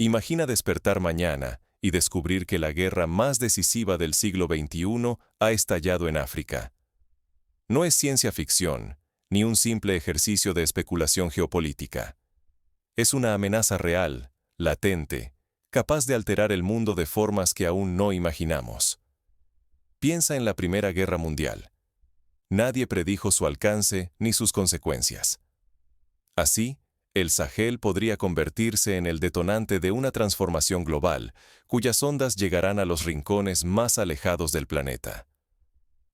Imagina despertar mañana y descubrir que la guerra más decisiva del siglo XXI ha estallado en África. No es ciencia ficción, ni un simple ejercicio de especulación geopolítica. Es una amenaza real, latente, capaz de alterar el mundo de formas que aún no imaginamos. Piensa en la Primera Guerra Mundial. Nadie predijo su alcance ni sus consecuencias. Así, el Sahel podría convertirse en el detonante de una transformación global, cuyas ondas llegarán a los rincones más alejados del planeta.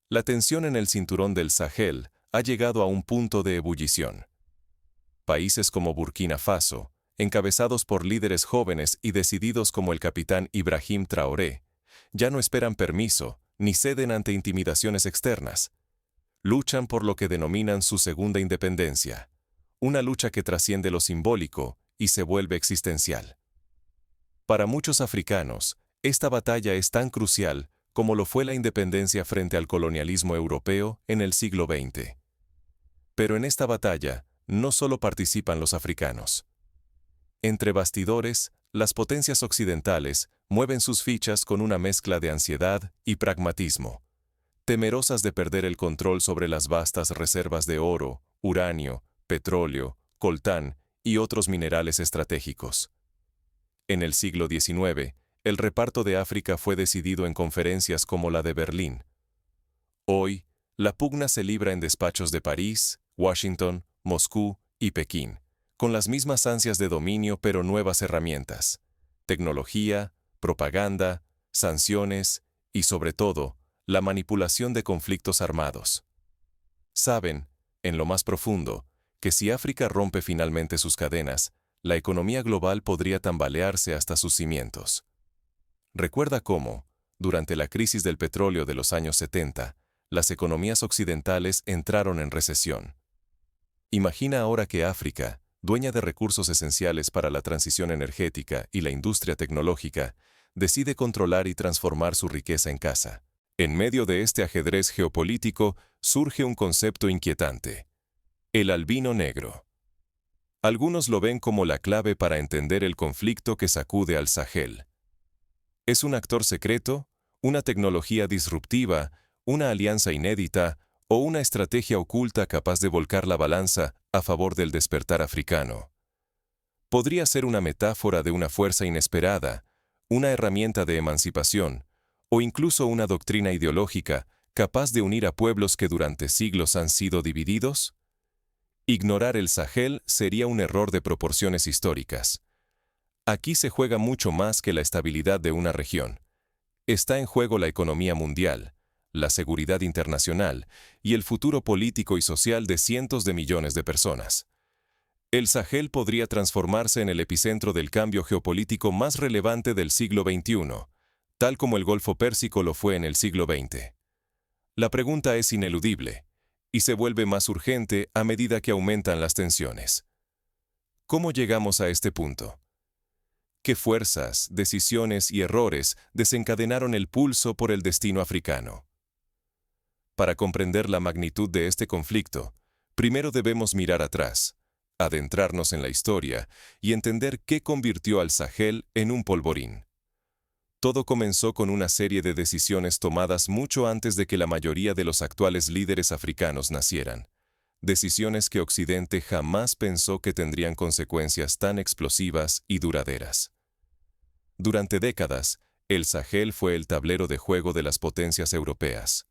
La tensión en el cinturón del Sahel ha llegado a un punto de ebullición. Países como Burkina Faso, encabezados por líderes jóvenes y decididos como el capitán Ibrahim Traoré, ya no esperan permiso ni ceden ante intimidaciones externas. Luchan por lo que denominan su segunda independencia, una lucha que trasciende lo simbólico y se vuelve existencial. Para muchos africanos, esta batalla es tan crucial como lo fue la independencia frente al colonialismo europeo en el siglo XX. Pero en esta batalla no solo participan los africanos. Entre bastidores, las potencias occidentales mueven sus fichas con una mezcla de ansiedad y pragmatismo, temerosas de perder el control sobre las vastas reservas de oro, uranio, petróleo, coltán y otros minerales estratégicos. En el siglo XIX, el reparto de África fue decidido en conferencias como la de Berlín. Hoy, la pugna se libra en despachos de París, Washington, Moscú y Pekín, con las mismas ansias de dominio pero nuevas herramientas: tecnología, propaganda, sanciones y, sobre todo, la manipulación de conflictos armados. Saben, en lo más profundo, que si África rompe finalmente sus cadenas, la economía global podría tambalearse hasta sus cimientos. Recuerda cómo, durante la crisis del petróleo de los años 70, las economías occidentales entraron en recesión. Imagina ahora que África, dueña de recursos esenciales para la transición energética y la industria tecnológica, decide controlar y transformar su riqueza en casa. En medio de este ajedrez geopolítico surge un concepto inquietante: el albino negro. Algunos lo ven como la clave para entender el conflicto que sacude al Sahel. ¿Es un actor secreto, una tecnología disruptiva, una alianza inédita o una estrategia oculta capaz de volcar la balanza a favor del despertar africano? Podría ser una metáfora de una fuerza inesperada, una herramienta de emancipación, o incluso una doctrina ideológica capaz de unir a pueblos que durante siglos han sido divididos. Ignorar el Sahel sería un error de proporciones históricas. Aquí se juega mucho más que la estabilidad de una región. Está en juego la economía mundial, la seguridad internacional y el futuro político y social de cientos de millones de personas. El Sahel podría transformarse en el epicentro del cambio geopolítico más relevante del siglo XXI, tal como el Golfo Pérsico lo fue en el siglo XX. La pregunta es ineludible, y se vuelve más urgente a medida que aumentan las tensiones. ¿Cómo llegamos a este punto? ¿Qué fuerzas, decisiones y errores desencadenaron el pulso por el destino africano? Para comprender la magnitud de este conflicto, primero debemos mirar atrás, adentrarnos en la historia y entender qué convirtió al Sahel en un polvorín. Todo comenzó con una serie de decisiones tomadas mucho antes de que la mayoría de los actuales líderes africanos nacieran. Decisiones que Occidente jamás pensó que tendrían consecuencias tan explosivas y duraderas. Durante décadas, el Sahel fue el tablero de juego de las potencias europeas.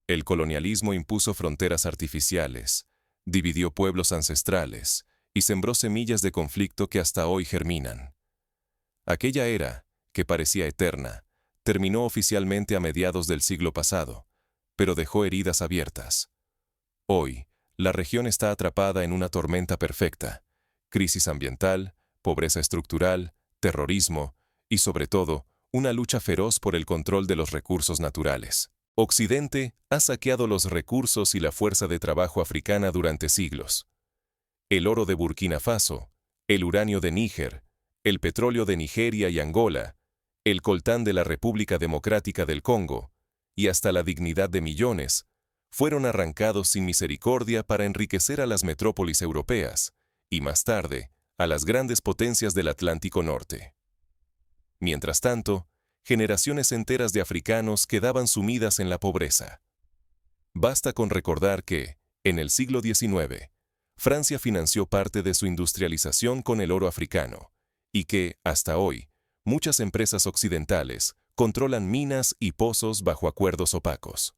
El colonialismo impuso fronteras artificiales, dividió pueblos ancestrales y sembró semillas de conflicto que hasta hoy germinan. Aquella era, que parecía eterna, terminó oficialmente a mediados del siglo pasado, pero dejó heridas abiertas. Hoy, la región está atrapada en una tormenta perfecta: crisis ambiental, pobreza estructural, terrorismo y, sobre todo, una lucha feroz por el control de los recursos naturales. Occidente ha saqueado los recursos y la fuerza de trabajo africana durante siglos. El oro de Burkina Faso, el uranio de Níger, el petróleo de Nigeria y Angola, el coltán de la República Democrática del Congo, y hasta la dignidad de millones, fueron arrancados sin misericordia para enriquecer a las metrópolis europeas, y más tarde, a las grandes potencias del Atlántico Norte. Mientras tanto, generaciones enteras de africanos quedaban sumidas en la pobreza. Basta con recordar que, en el siglo XIX, Francia financió parte de su industrialización con el oro africano, y que, hasta hoy, muchas empresas occidentales controlan minas y pozos bajo acuerdos opacos.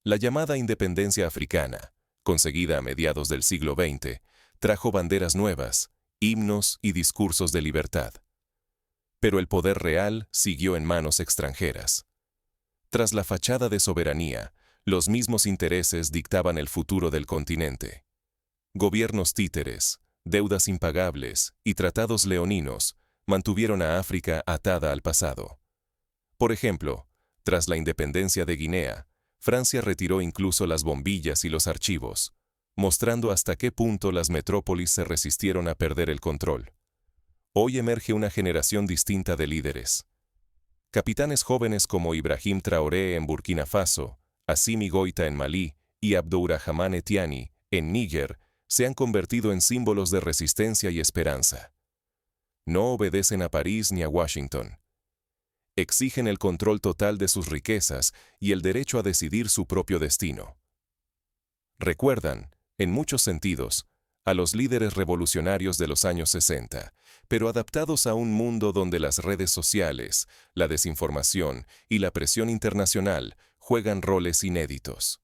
La llamada independencia africana, conseguida a mediados del siglo XX, trajo banderas nuevas, himnos y discursos de libertad. Pero el poder real siguió en manos extranjeras. Tras la fachada de soberanía, los mismos intereses dictaban el futuro del continente. Gobiernos títeres, deudas impagables y tratados leoninos mantuvieron a África atada al pasado. Por ejemplo, tras la independencia de Guinea, Francia retiró incluso las bombillas y los archivos, mostrando hasta qué punto las metrópolis se resistieron a perder el control. Hoy emerge una generación distinta de líderes. Capitanes jóvenes como Ibrahim Traoré en Burkina Faso, Assimi Goïta en Malí y Abdourahmane Tiani en Níger se han convertido en símbolos de resistencia y esperanza. No obedecen a París ni a Washington. Exigen el control total de sus riquezas y el derecho a decidir su propio destino. Recuerdan, en muchos sentidos, a los líderes revolucionarios de los años 60, pero adaptados a un mundo donde las redes sociales, la desinformación y la presión internacional juegan roles inéditos.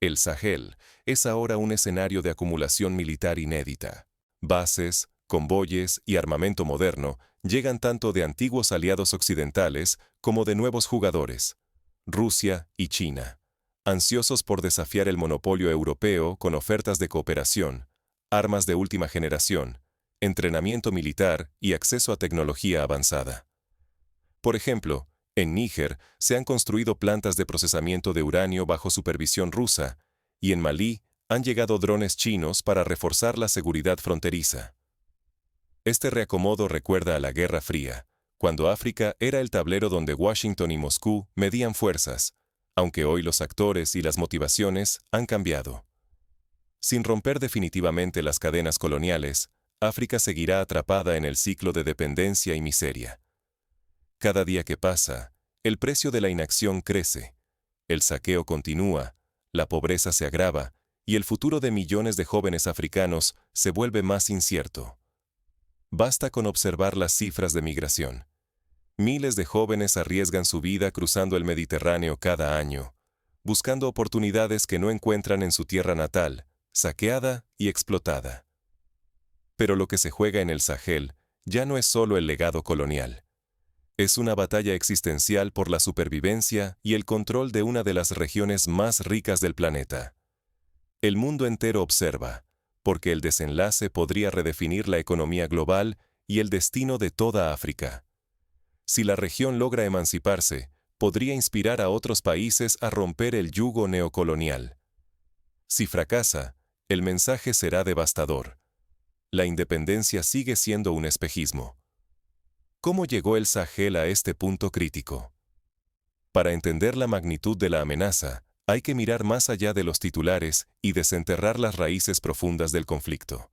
El Sahel es ahora un escenario de acumulación militar inédita. Bases, convoyes y armamento moderno llegan tanto de antiguos aliados occidentales como de nuevos jugadores, Rusia y China, ansiosos por desafiar el monopolio europeo con ofertas de cooperación, armas de última generación, entrenamiento militar y acceso a tecnología avanzada. Por ejemplo, en Níger se han construido plantas de procesamiento de uranio bajo supervisión rusa, y en Malí han llegado drones chinos para reforzar la seguridad fronteriza. Este reacomodo recuerda a la Guerra Fría, cuando África era el tablero donde Washington y Moscú medían fuerzas, aunque hoy los actores y las motivaciones han cambiado. Sin romper definitivamente las cadenas coloniales, África seguirá atrapada en el ciclo de dependencia y miseria. Cada día que pasa, el precio de la inacción crece, el saqueo continúa, la pobreza se agrava y el futuro de millones de jóvenes africanos se vuelve más incierto. Basta con observar las cifras de migración. Miles de jóvenes arriesgan su vida cruzando el Mediterráneo cada año, buscando oportunidades que no encuentran en su tierra natal, saqueada y explotada. Pero lo que se juega en el Sahel ya no es solo el legado colonial. Es una batalla existencial por la supervivencia y el control de una de las regiones más ricas del planeta. El mundo entero observa, porque el desenlace podría redefinir la economía global y el destino de toda África. Si la región logra emanciparse, podría inspirar a otros países a romper el yugo neocolonial. Si fracasa, el mensaje será devastador. La independencia sigue siendo un espejismo. ¿Cómo llegó el Sahel a este punto crítico? Para entender la magnitud de la amenaza, hay que mirar más allá de los titulares y desenterrar las raíces profundas del conflicto.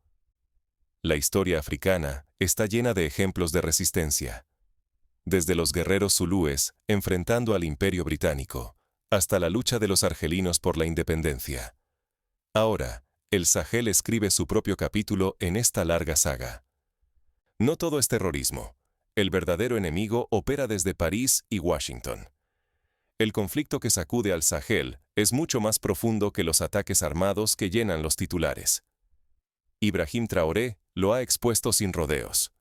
La historia africana está llena de ejemplos de resistencia. Desde los guerreros zulúes enfrentando al Imperio Británico, hasta la lucha de los argelinos por la independencia. Ahora, el Sahel escribe su propio capítulo en esta larga saga. No todo es terrorismo. El verdadero enemigo opera desde París y Washington. El conflicto que sacude al Sahel es mucho más profundo que los ataques armados que llenan los titulares. Ibrahim Traoré lo ha expuesto sin rodeos.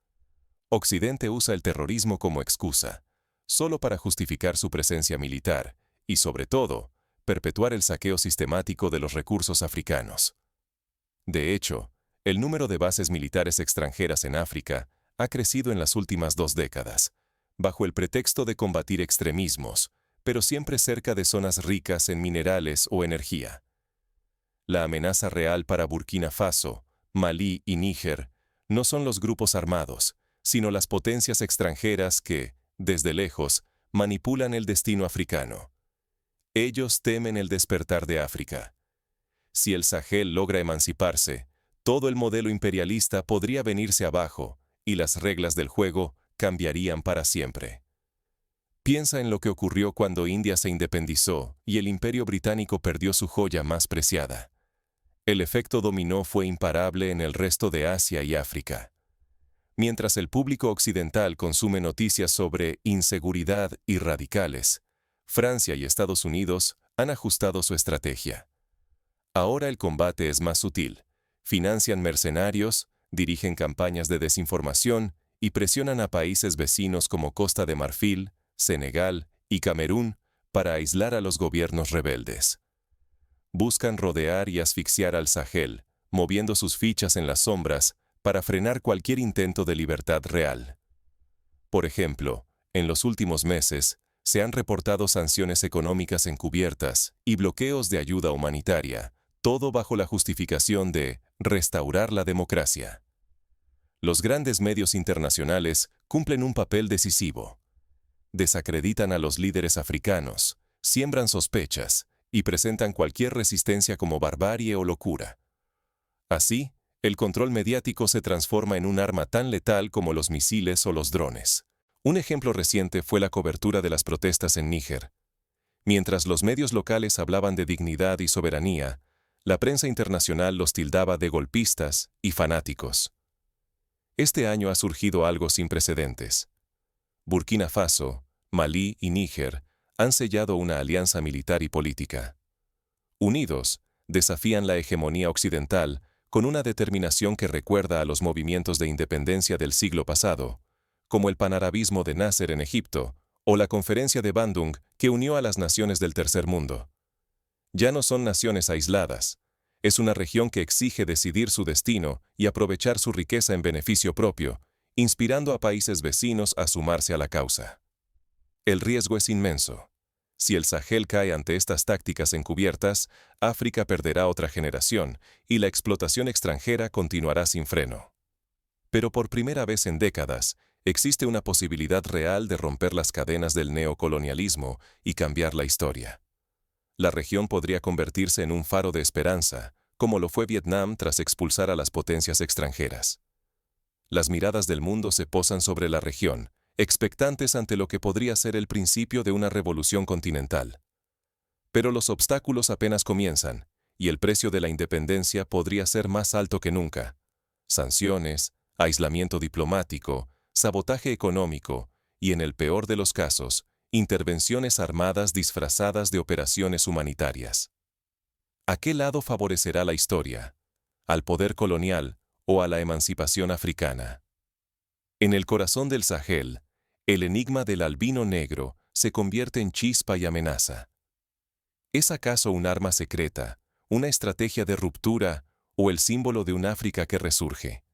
Occidente usa el terrorismo como excusa, solo para justificar su presencia militar y, sobre todo, perpetuar el saqueo sistemático de los recursos africanos. De hecho, el número de bases militares extranjeras en África ha crecido en las últimas 2 décadas, bajo el pretexto de combatir extremismos, pero siempre cerca de zonas ricas en minerales o energía. La amenaza real para Burkina Faso, Malí y Níger no son los grupos armados, sino las potencias extranjeras que, desde lejos, manipulan el destino africano. Ellos temen el despertar de África. Si el Sahel logra emanciparse, todo el modelo imperialista podría venirse abajo y las reglas del juego cambiarían para siempre. Piensa en lo que ocurrió cuando India se independizó y el Imperio Británico perdió su joya más preciada. El efecto dominó fue imparable en el resto de Asia y África. Mientras el público occidental consume noticias sobre inseguridad y radicales, Francia y Estados Unidos han ajustado su estrategia. Ahora el combate es más sutil. Financian mercenarios, dirigen campañas de desinformación y presionan a países vecinos como Costa de Marfil, Senegal y Camerún para aislar a los gobiernos rebeldes. Buscan rodear y asfixiar al Sahel, moviendo sus fichas en las sombras para frenar cualquier intento de libertad real. Por ejemplo, en los últimos meses, se han reportado sanciones económicas encubiertas y bloqueos de ayuda humanitaria, todo bajo la justificación de restaurar la democracia. Los grandes medios internacionales cumplen un papel decisivo. Desacreditan a los líderes africanos, siembran sospechas y presentan cualquier resistencia como barbarie o locura. Así, el control mediático se transforma en un arma tan letal como los misiles o los drones. Un ejemplo reciente fue la cobertura de las protestas en Níger. Mientras los medios locales hablaban de dignidad y soberanía, la prensa internacional los tildaba de golpistas y fanáticos. Este año ha surgido algo sin precedentes. Burkina Faso, Malí y Níger han sellado una alianza militar y política. Unidos, desafían la hegemonía occidental con una determinación que recuerda a los movimientos de independencia del siglo pasado, como el panarabismo de Nasser en Egipto o la Conferencia de Bandung que unió a las naciones del Tercer Mundo. Ya no son naciones aisladas, es una región que exige decidir su destino y aprovechar su riqueza en beneficio propio, inspirando a países vecinos a sumarse a la causa. El riesgo es inmenso. Si el Sahel cae ante estas tácticas encubiertas, África perderá otra generación y la explotación extranjera continuará sin freno. Pero por primera vez en décadas, existe una posibilidad real de romper las cadenas del neocolonialismo y cambiar la historia. La región podría convertirse en un faro de esperanza, como lo fue Vietnam tras expulsar a las potencias extranjeras. Las miradas del mundo se posan sobre la región, expectantes ante lo que podría ser el principio de una revolución continental. Pero los obstáculos apenas comienzan, y el precio de la independencia podría ser más alto que nunca. Sanciones, aislamiento diplomático, sabotaje económico y, en el peor de los casos, intervenciones armadas disfrazadas de operaciones humanitarias. ¿A qué lado favorecerá la historia? ¿Al poder colonial o a la emancipación africana? En el corazón del Sahel, el enigma del albino negro se convierte en chispa y amenaza. ¿Es acaso un arma secreta, una estrategia de ruptura o el símbolo de un África que resurge?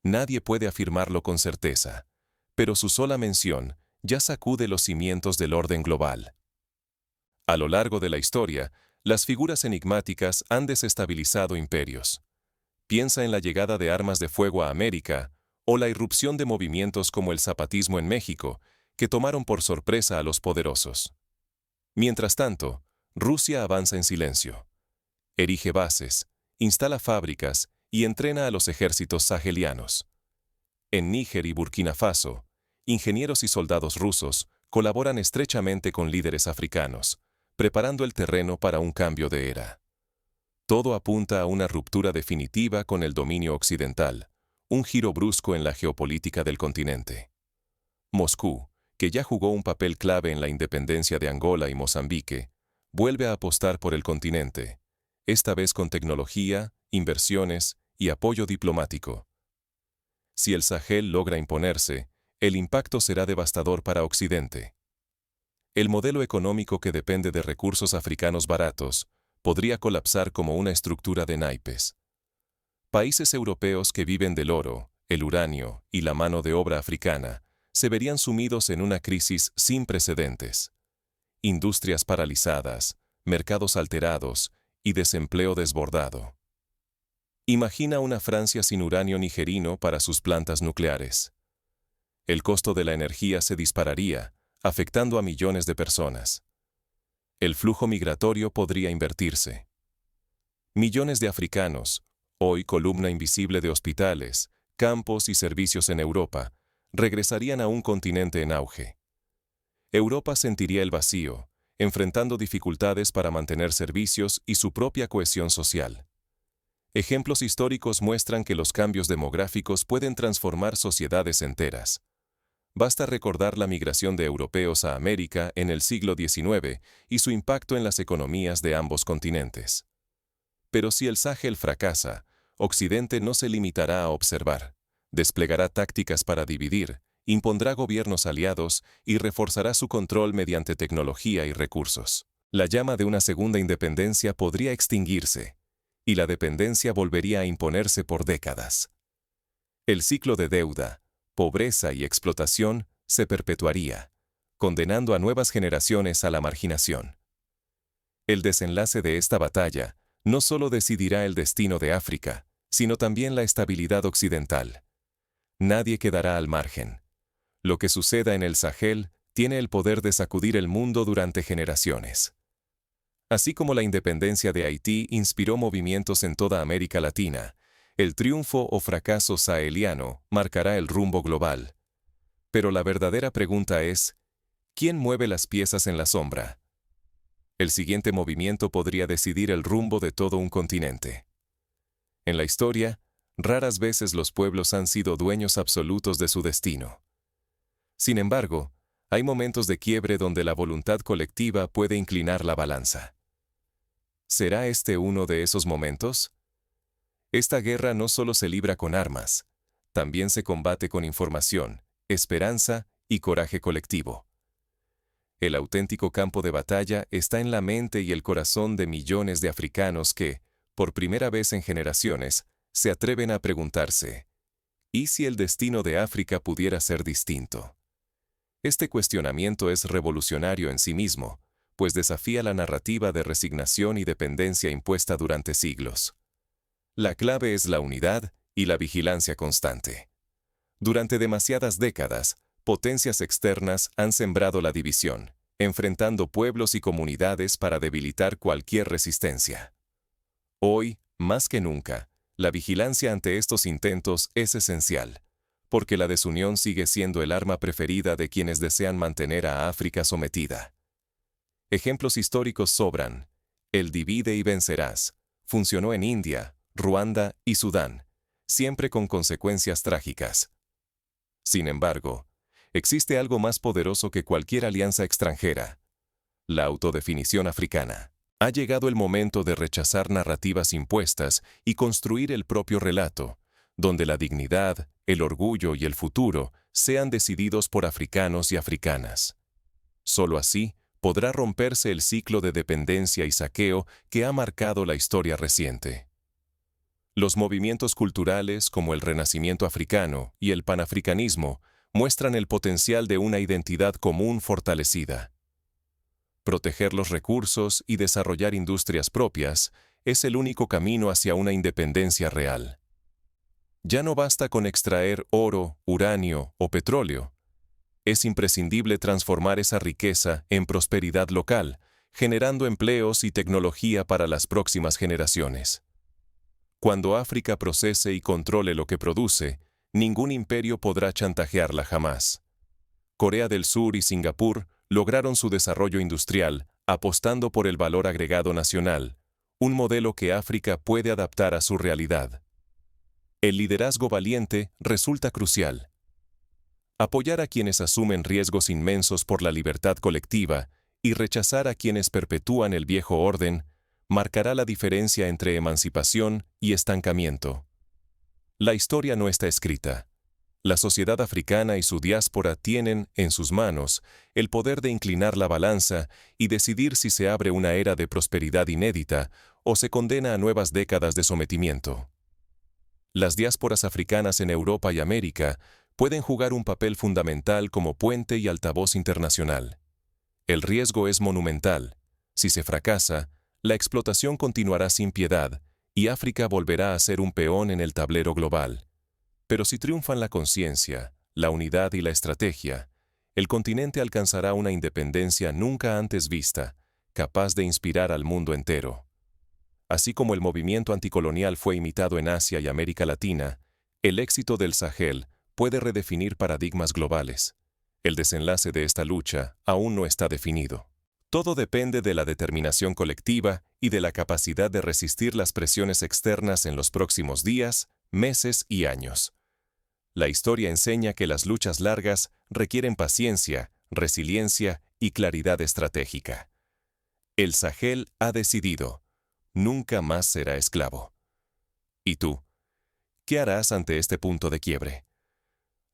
Nadie puede afirmarlo con certeza, pero su sola mención ya sacude los cimientos del orden global. A lo largo de la historia, las figuras enigmáticas han desestabilizado imperios. Piensa en la llegada de armas de fuego a América o la irrupción de movimientos como el zapatismo en México, que tomaron por sorpresa a los poderosos. Mientras tanto, Rusia avanza en silencio. Erige bases, instala fábricas y entrena a los ejércitos sahelianos. En Níger y Burkina Faso, ingenieros y soldados rusos colaboran estrechamente con líderes africanos, preparando el terreno para un cambio de era. Todo apunta a una ruptura definitiva con el dominio occidental, un giro brusco en la geopolítica del continente. Moscú, que ya jugó un papel clave en la independencia de Angola y Mozambique, vuelve a apostar por el continente, esta vez con tecnología, inversiones y apoyo diplomático. Si el Sahel logra imponerse, el impacto será devastador para Occidente. El modelo económico que depende de recursos africanos baratos podría colapsar como una estructura de naipes. Países europeos que viven del oro, el uranio y la mano de obra africana se verían sumidos en una crisis sin precedentes. Industrias paralizadas, mercados alterados y desempleo desbordado. Imagina una Francia sin uranio nigerino para sus plantas nucleares. El costo de la energía se dispararía, afectando a millones de personas. El flujo migratorio podría invertirse. Millones de africanos, hoy columna invisible de hospitales, campos y servicios en Europa, regresarían a un continente en auge. Europa sentiría el vacío, enfrentando dificultades para mantener servicios y su propia cohesión social. Ejemplos históricos muestran que los cambios demográficos pueden transformar sociedades enteras. Basta recordar la migración de europeos a América en el siglo XIX y su impacto en las economías de ambos continentes. Pero si el Sahel fracasa, Occidente no se limitará a observar. Desplegará tácticas para dividir, impondrá gobiernos aliados y reforzará su control mediante tecnología y recursos. La llama de una segunda independencia podría extinguirse, y la dependencia volvería a imponerse por décadas. El ciclo de deuda, pobreza y explotación se perpetuaría, condenando a nuevas generaciones a la marginación. El desenlace de esta batalla no solo decidirá el destino de África, sino también la estabilidad occidental. Nadie quedará al margen. Lo que suceda en el Sahel tiene el poder de sacudir el mundo durante generaciones. Así como la independencia de Haití inspiró movimientos en toda América Latina, el triunfo o fracaso saheliano marcará el rumbo global. Pero la verdadera pregunta es, ¿quién mueve las piezas en la sombra? El siguiente movimiento podría decidir el rumbo de todo un continente. En la historia, raras veces los pueblos han sido dueños absolutos de su destino. Sin embargo, hay momentos de quiebre donde la voluntad colectiva puede inclinar la balanza. ¿Será este uno de esos momentos? Esta guerra no solo se libra con armas, también se combate con información, esperanza y coraje colectivo. El auténtico campo de batalla está en la mente y el corazón de millones de africanos que, por primera vez en generaciones, se atreven a preguntarse, ¿y si el destino de África pudiera ser distinto? Este cuestionamiento es revolucionario en sí mismo, pues desafía la narrativa de resignación y dependencia impuesta durante siglos. La clave es la unidad y la vigilancia constante. Durante demasiadas décadas, potencias externas han sembrado la división, enfrentando pueblos y comunidades para debilitar cualquier resistencia. Hoy, más que nunca, la vigilancia ante estos intentos es esencial, porque la desunión sigue siendo el arma preferida de quienes desean mantener a África sometida. Ejemplos históricos sobran. El divide y vencerás funcionó en India, Ruanda y Sudán, siempre con consecuencias trágicas. Sin embargo, existe algo más poderoso que cualquier alianza extranjera: la autodefinición africana. Ha llegado el momento de rechazar narrativas impuestas y construir el propio relato, donde la dignidad, el orgullo y el futuro sean decididos por africanos y africanas. Solo así podrá romperse el ciclo de dependencia y saqueo que ha marcado la historia reciente. Los movimientos culturales como el Renacimiento africano y el panafricanismo muestran el potencial de una identidad común fortalecida. Proteger los recursos y desarrollar industrias propias es el único camino hacia una independencia real. Ya no basta con extraer oro, uranio o petróleo. Es imprescindible transformar esa riqueza en prosperidad local, generando empleos y tecnología para las próximas generaciones. Cuando África procese y controle lo que produce, ningún imperio podrá chantajearla jamás. Corea del Sur y Singapur lograron su desarrollo industrial apostando por el valor agregado nacional, un modelo que África puede adaptar a su realidad. El liderazgo valiente resulta crucial. Apoyar a quienes asumen riesgos inmensos por la libertad colectiva y rechazar a quienes perpetúan el viejo orden marcará la diferencia entre emancipación y estancamiento. La historia no está escrita. La sociedad africana y su diáspora tienen, en sus manos, el poder de inclinar la balanza y decidir si se abre una era de prosperidad inédita o se condena a nuevas décadas de sometimiento. Las diásporas africanas en Europa y América pueden jugar un papel fundamental como puente y altavoz internacional. El riesgo es monumental. Si se fracasa, la explotación continuará sin piedad y África volverá a ser un peón en el tablero global. Pero si triunfan la conciencia, la unidad y la estrategia, el continente alcanzará una independencia nunca antes vista, capaz de inspirar al mundo entero. Así como el movimiento anticolonial fue imitado en Asia y América Latina, el éxito del Sahel puede redefinir paradigmas globales. El desenlace de esta lucha aún no está definido. Todo depende de la determinación colectiva y de la capacidad de resistir las presiones externas en los próximos días, meses y años. La historia enseña que las luchas largas requieren paciencia, resiliencia y claridad estratégica. El Sahel ha decidido: nunca más será esclavo. ¿Y tú? ¿Qué harás ante este punto de quiebre?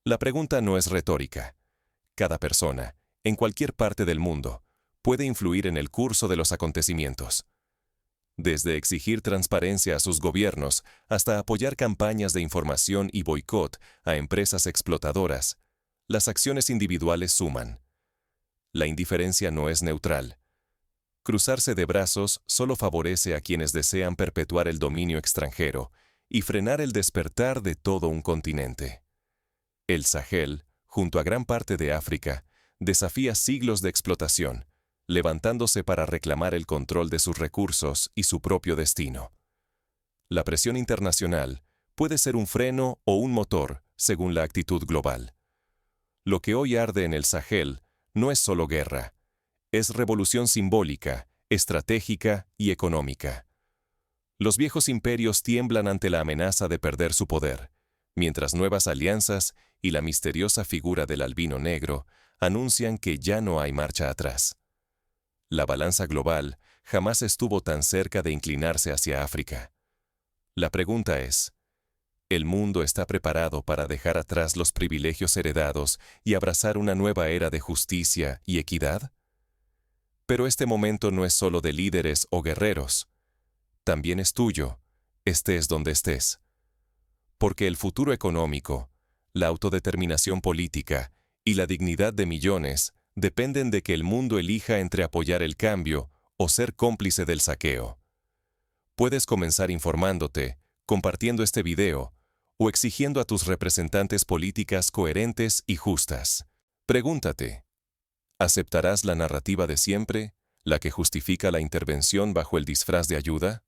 La pregunta no es retórica. Cada persona, en cualquier parte del mundo, puede influir en el curso de los acontecimientos. Desde exigir transparencia a sus gobiernos hasta apoyar campañas de información y boicot a empresas explotadoras, las acciones individuales suman. La indiferencia no es neutral. Cruzarse de brazos solo favorece a quienes desean perpetuar el dominio extranjero y frenar el despertar de todo un continente. El Sahel, junto a gran parte de África, desafía siglos de explotación, levantándose para reclamar el control de sus recursos y su propio destino. La presión internacional puede ser un freno o un motor, según la actitud global. Lo que hoy arde en el Sahel no es solo guerra, es revolución simbólica, estratégica y económica. Los viejos imperios tiemblan ante la amenaza de perder su poder, mientras nuevas alianzas y la misteriosa figura del albino negro anuncian que ya no hay marcha atrás. La balanza global jamás estuvo tan cerca de inclinarse hacia África. La pregunta es: ¿el mundo está preparado para dejar atrás los privilegios heredados y abrazar una nueva era de justicia y equidad? Pero este momento no es solo de líderes o guerreros. También es tuyo, estés donde estés. Porque el futuro económico, la autodeterminación política y la dignidad de millones dependen de que el mundo elija entre apoyar el cambio o ser cómplice del saqueo. Puedes comenzar informándote, compartiendo este video o exigiendo a tus representantes políticas coherentes y justas. Pregúntate: ¿aceptarás la narrativa de siempre, la que justifica la intervención bajo el disfraz de ayuda?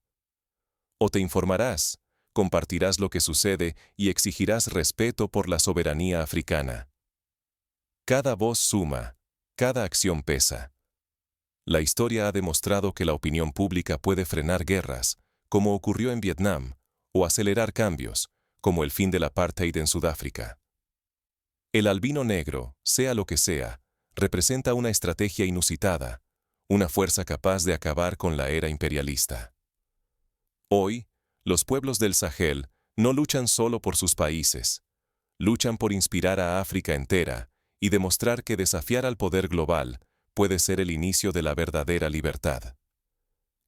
¿O te informarás, compartirás lo que sucede y exigirás respeto por la soberanía africana? Cada voz suma, cada acción pesa. La historia ha demostrado que la opinión pública puede frenar guerras, como ocurrió en Vietnam, o acelerar cambios, como el fin del apartheid en Sudáfrica. El albino negro, sea lo que sea, representa una estrategia inusitada, una fuerza capaz de acabar con la era imperialista. Hoy, los pueblos del Sahel no luchan solo por sus países, luchan por inspirar a África entera y demostrar que desafiar al poder global puede ser el inicio de la verdadera libertad.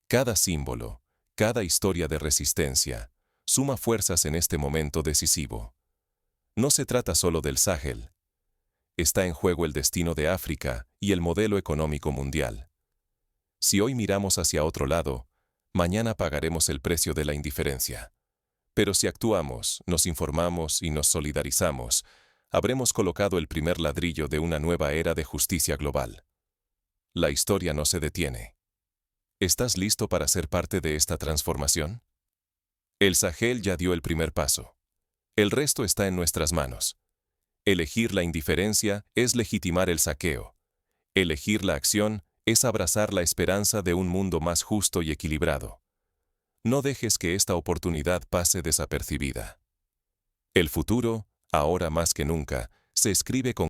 Cada símbolo, cada historia de resistencia, suma fuerzas en este momento decisivo. No se trata solo del Sahel. Está en juego el destino de África y el modelo económico mundial. Si hoy miramos hacia otro lado, mañana pagaremos el precio de la indiferencia. Pero si actuamos, nos informamos y nos solidarizamos, habremos colocado el primer ladrillo de una nueva era de justicia global. La historia no se detiene. ¿Estás listo para ser parte de esta transformación? El Sahel ya dio el primer paso. El resto está en nuestras manos. Elegir la indiferencia es legitimar el saqueo. Elegir la acción es abrazar la esperanza de un mundo más justo y equilibrado. No dejes que esta oportunidad pase desapercibida. El futuro, ahora más que nunca, se escribe con